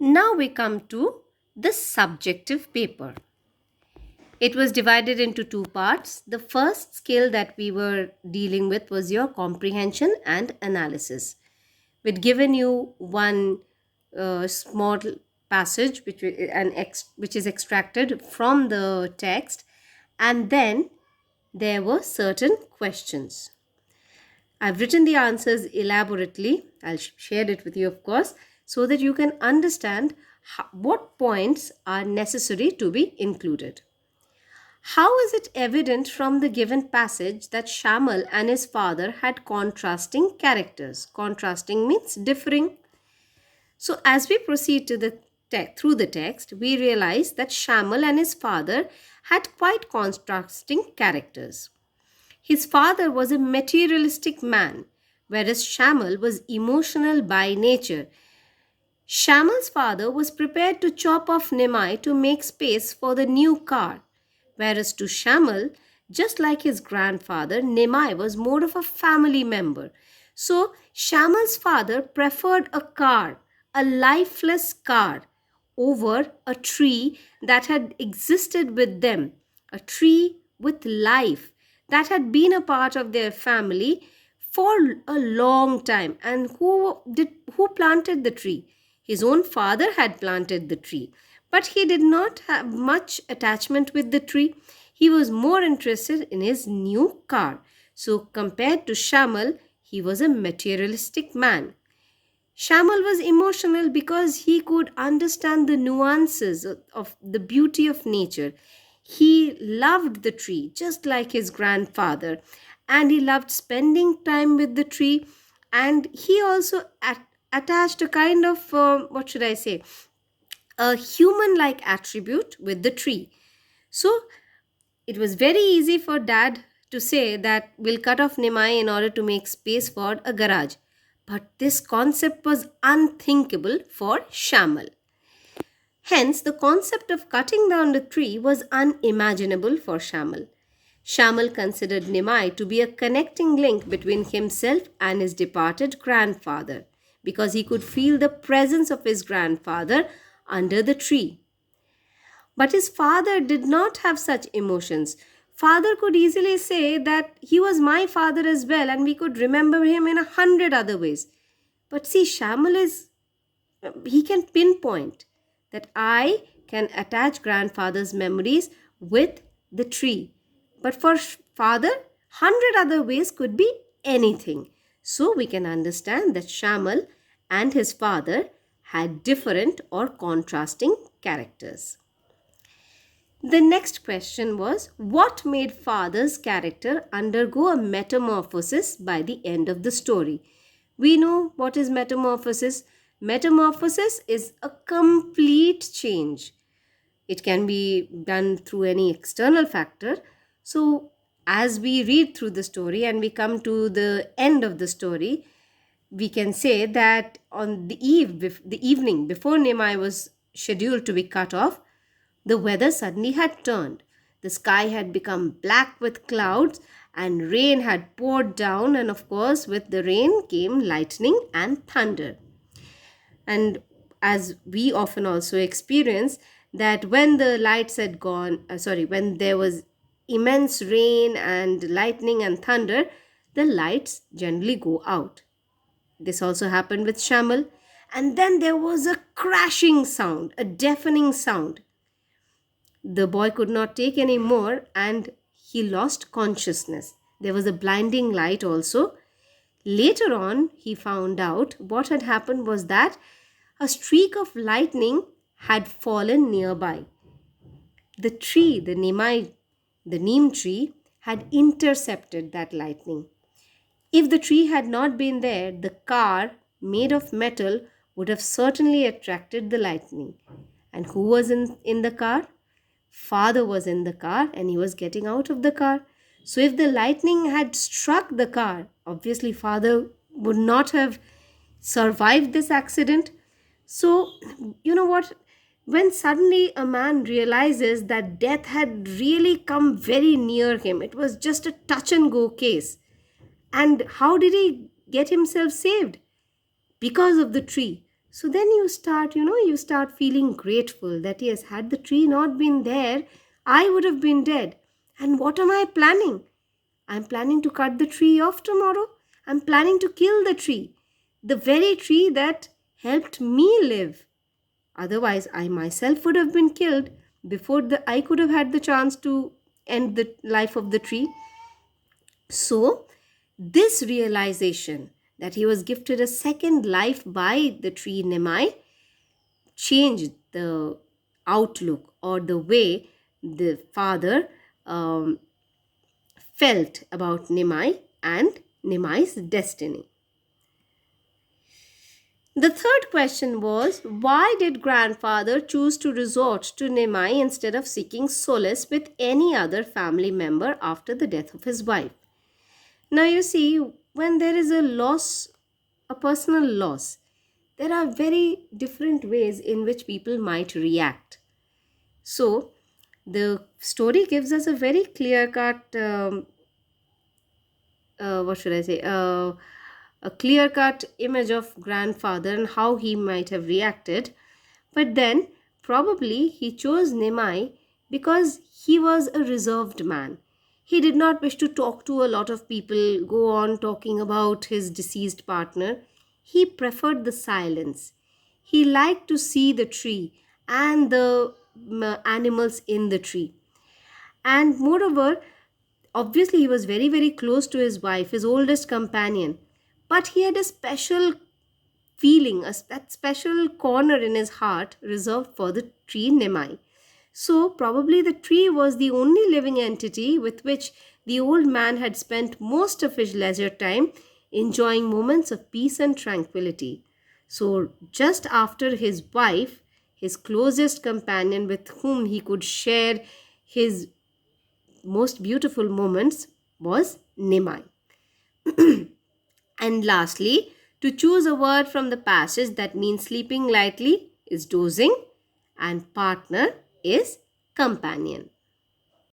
Now we come to the subjective paper. It was divided into two parts. The first skill that we were dealing with was your comprehension and analysis. We'd given you one small passage which is extracted from the text, and then there were certain questions. I've written the answers elaborately. I'll share it with you, of course, so that you can understand what points are necessary to be included. How is it evident from the given passage that Shamal and his father had contrasting characters? Contrasting means differing. So, as we proceed to through the text, we realize that Shamal and his father had quite contrasting characters. His father was a materialistic man, whereas Shamal was emotional by nature. Shamal's father was prepared to chop off Nimai to make space for the new car, whereas to Shamal, just like his grandfather, Nimai was more of a family member. So Shamal's father preferred a car, a lifeless car, over a tree that had existed with them, a tree with life that had been a part of their family for a long time. And who planted the tree? His own father had planted the tree, but he did not have much attachment with the tree. He was more interested in his new car. So compared to Shamal, he was a materialistic man. Shamal was emotional because he could understand the nuances of the beauty of nature. He loved the tree just like his grandfather, and he loved spending time with the tree. And he also attached a kind of, what should I say, a human like attribute with the tree. So it was very easy for dad to say that we'll cut off Nimai in order to make space for a garage. But this concept was unthinkable for Shamal. Hence, the concept of cutting down the tree was unimaginable for Shamal. Shamal considered Nimai to be a connecting link between himself and his departed grandfather because he could feel the presence of his grandfather under the tree. But his father did not have such emotions. Father could easily say that he was my father as well, and we could remember him in 100 other ways. But see, Shamal is, he can pinpoint that I can attach grandfather's memories with the tree. But for father, 100 other ways could be anything. So we can understand that Shamal and his father had different or contrasting characters. The next question was, what made father's character undergo a metamorphosis by the end of the story? We know what is metamorphosis. Metamorphosis is a complete change. It can be done through any external factor. So, as we read through the story and we come to the end of the story, we can say that on the evening before Nimai was scheduled to be cut off, the weather suddenly had turned. The sky had become black with clouds, and rain had poured down, and of course, with the rain came lightning and thunder. And as we often also experience, that when the lights had gone, when there was immense rain and lightning and thunder, the lights generally go out. This also happened with Shamal. And then there was a crashing sound, a deafening sound. The boy could not take any more and he lost consciousness. There was a blinding light also. Later on, he found out what had happened was that a streak of lightning had fallen nearby. The tree, the neem tree, had intercepted that lightning. If the tree had not been there, the car, made of metal, would have certainly attracted the lightning. And who was in the car? Father was in the car and he was getting out of the car. So if the lightning had struck the car, obviously father would not have survived this accident. So, you know what? When suddenly a man realizes that death had really come very near him, it was just a touch and go case. And how did he get himself saved? Because of the tree. So then you start feeling grateful that yes, had the tree not been there, I would have been dead. And what am I planning? I'm planning to cut the tree off tomorrow. I'm planning to kill the tree, the very tree that helped me live. Otherwise, I myself would have been killed before I could have had the chance to end the life of the tree. So, this realization that he was gifted a second life by the tree Nemai changed the outlook or the way the father um, felt about Nimai and Nimai's destiny. The third question was, why did grandfather choose to resort to Nimai instead of seeking solace with any other family member after the death of his wife? Now, you see, when there is a loss, a personal loss, there are very different ways in which people might react. So, the story gives us a very clear cut, what should I say, a clear cut image of grandfather and how he might have reacted. But then, probably he chose Nimai because he was a reserved man. He did not wish to talk to a lot of people, go on talking about his deceased partner. He preferred the silence. He liked to see the tree and the animals in the tree. And moreover, obviously, he was very, very close to his wife, his oldest companion. But he had a special feeling, that special corner in his heart reserved for the tree Nemai. So, probably the tree was the only living entity with which the old man had spent most of his leisure time enjoying moments of peace and tranquility. So, just after his wife, his closest companion with whom he could share his most beautiful moments was Nimai. And lastly, to choose a word from the passage that means sleeping lightly is dozing and partner is companion.